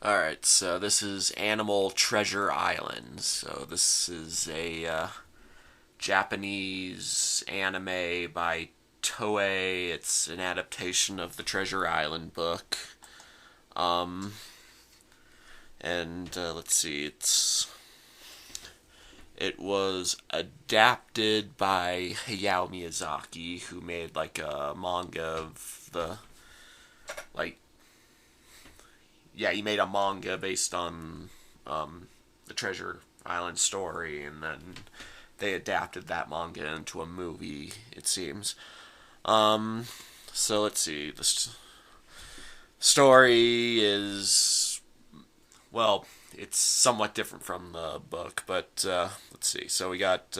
Alright, so this is Animal Treasure Island. So this is a Japanese anime by Toei. It's an adaptation of the Treasure Island book. Um, and let's see, it was adapted by Hayao Miyazaki, who made like a manga of the like he made a manga based on the Treasure Island story, and then they adapted that manga into a movie. It seems. Um, so let's see. The story is it's somewhat different from the book, but let's see. So we got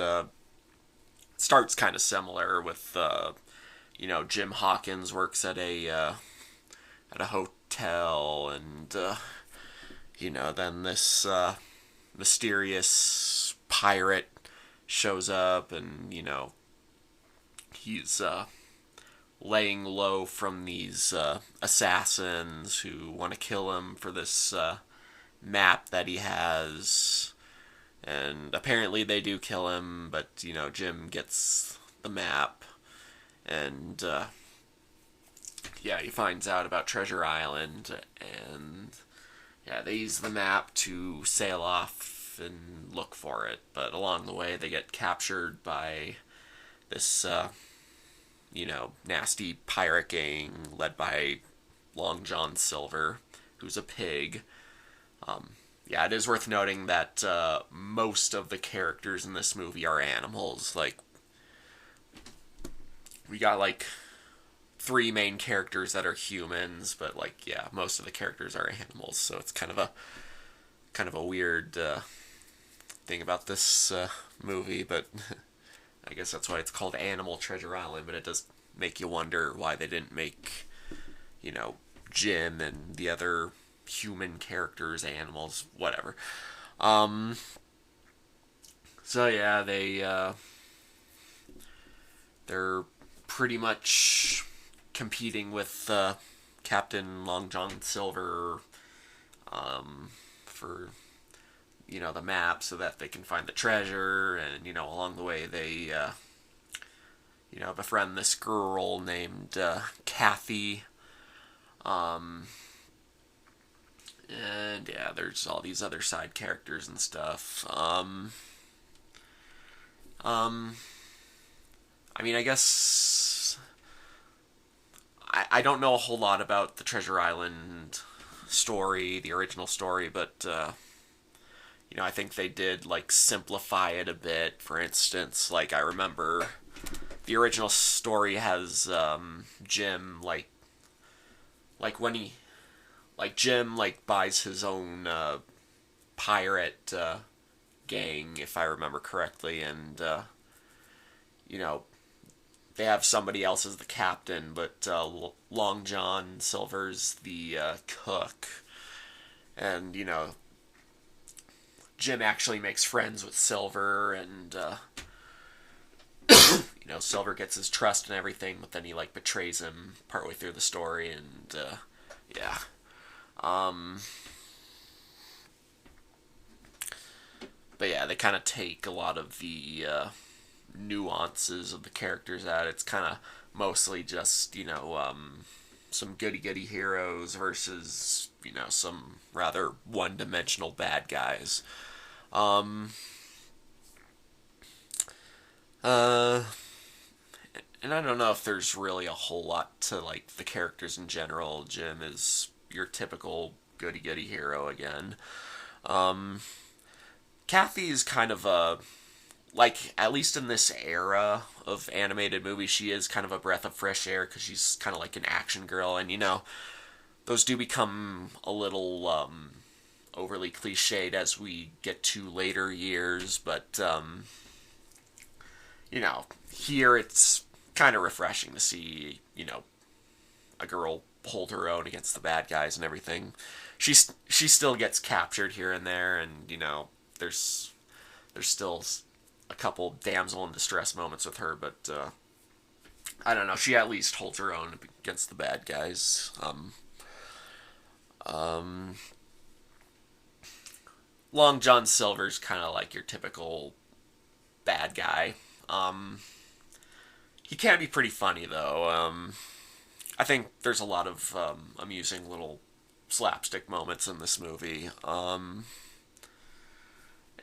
starts kind of similar with Jim Hawkins works at a hotel, and then this mysterious pirate shows up, and he's laying low from these assassins who want to kill him for this map that he has. And apparently they do kill him, but Jim gets the map, and he finds out about Treasure Island, and they use the map to sail off and look for it. But along the way, they get captured by this, nasty pirate gang led by Long John Silver, who's a pig. It is worth noting that most of the characters in this movie are animals. Like, we got like three main characters that are humans, but most of the characters are animals. So it's kind of a weird thing about this movie, but I guess that's why it's called Animal Treasure Island. But it does make you wonder why they didn't make Jim and the other human characters animals, whatever. They're pretty much competing with Captain Long John Silver for the map, so that they can find the treasure. And along the way they befriend this girl named Kathy. And there's all these other side characters and stuff. I guess I don't know a whole lot about the Treasure Island story, the original story, but I think they did simplify it a bit. For instance, I remember the original story has Jim when he Jim buys his own pirate gang, if I remember correctly, and they have somebody else as the captain, but Long John Silver's the cook. And Jim actually makes friends with Silver, and Silver gets his trust and everything, but then he betrays him partway through the story. And yeah um but they kind of take a lot of the nuances of the characters out. It's kind of mostly just some goody heroes versus some rather one-dimensional bad guys. um uh and I don't know if there's really a whole lot to the characters in general. Jim is your typical goody hero again. um Kathy's kind of a, at least in this era of animated movies, she is kind of a breath of fresh air, because she's kind of like an action girl. And those do become a little overly cliched as we get to later years, but here it's kind of refreshing to see a girl hold her own against the bad guys and everything. She still gets captured here and there, and there's still a couple damsel in distress moments with her, but I don't know. She at least holds her own against the bad guys. Um, Long John Silver's kind of like your typical bad guy. Um, he can be pretty funny though. I think there's a lot of amusing little slapstick moments in this movie.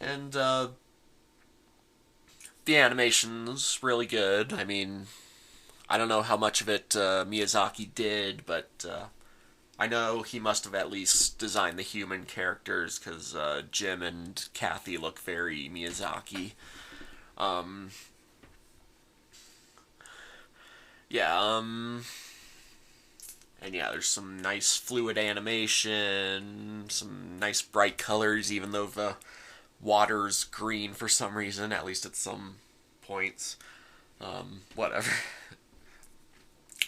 And the animation's really good. I mean, I don't know how much of it Miyazaki did, but I know he must have at least designed the human characters because Jim and Kathy look very Miyazaki. Um, yeah, and yeah, there's some nice fluid animation, some nice bright colors, even though the water's green for some reason, at least at some points. Whatever.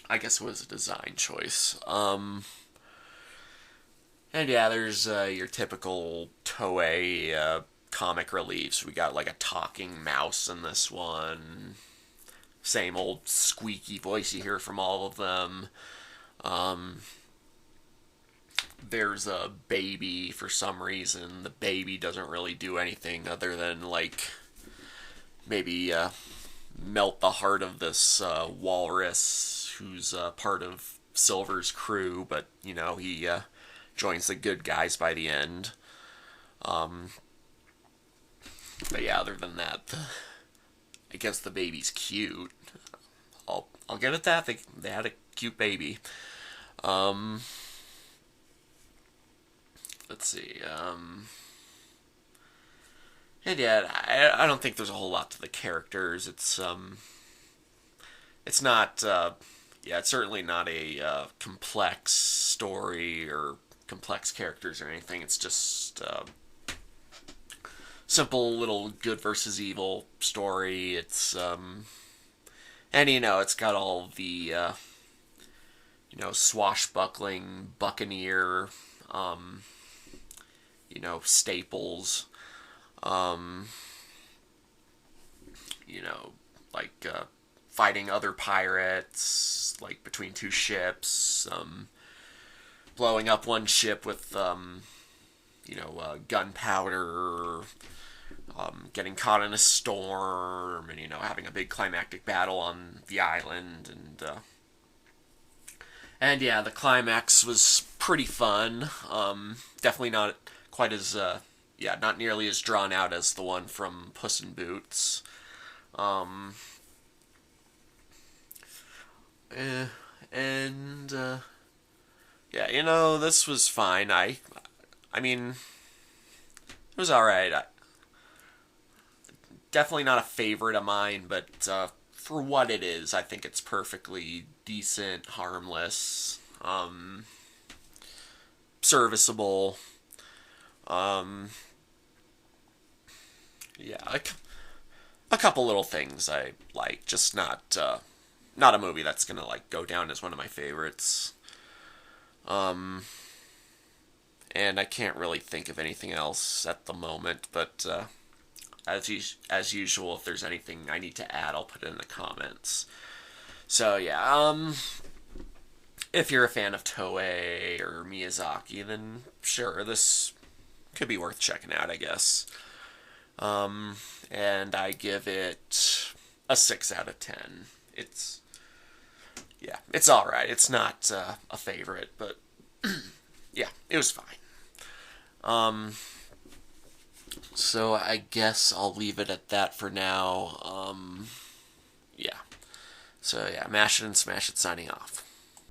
I guess it was a design choice. And yeah, there's your typical Toei comic reliefs. We got like a talking mouse in this one. Same old squeaky voice you hear from all of them. Um, there's a baby for some reason. The baby doesn't really do anything other than like maybe melt the heart of this walrus who's part of Silver's crew, but you know he joins the good guys by the end. Um, but yeah, other than that, I guess the baby's cute. I'll get at that. They had a cute baby. Um, let's see. And yeah, I don't think there's a whole lot to the characters. It's not. Yeah, it's certainly not a complex story or complex characters or anything. It's just simple little good versus evil story. It's and you know it's got all the swashbuckling buccaneer staples. Um, you know, like fighting other pirates, like between two ships, blowing up one ship with gunpowder, getting caught in a storm, and having a big climactic battle on the island, and yeah, the climax was pretty fun. Definitely not quite as not nearly as drawn out as the one from Puss in Boots. Um, and yeah, this was fine. I mean, it was all right. Definitely not a favorite of mine, but for what it is, I think it's perfectly decent, harmless, serviceable. Um, yeah, a couple little things I like, just not a movie that's gonna like go down as one of my favorites. Um, and I can't really think of anything else at the moment, but as usual, if there's anything I need to add, I'll put it in the comments. So yeah, if you're a fan of Toei or Miyazaki, then sure, this could be worth checking out, I guess. And I give it a 6 out of 10. It's all right. It's not a favorite, but yeah, it was fine. Um, so I guess I'll leave it at that for now. Yeah. So yeah, mash it and smash it signing off.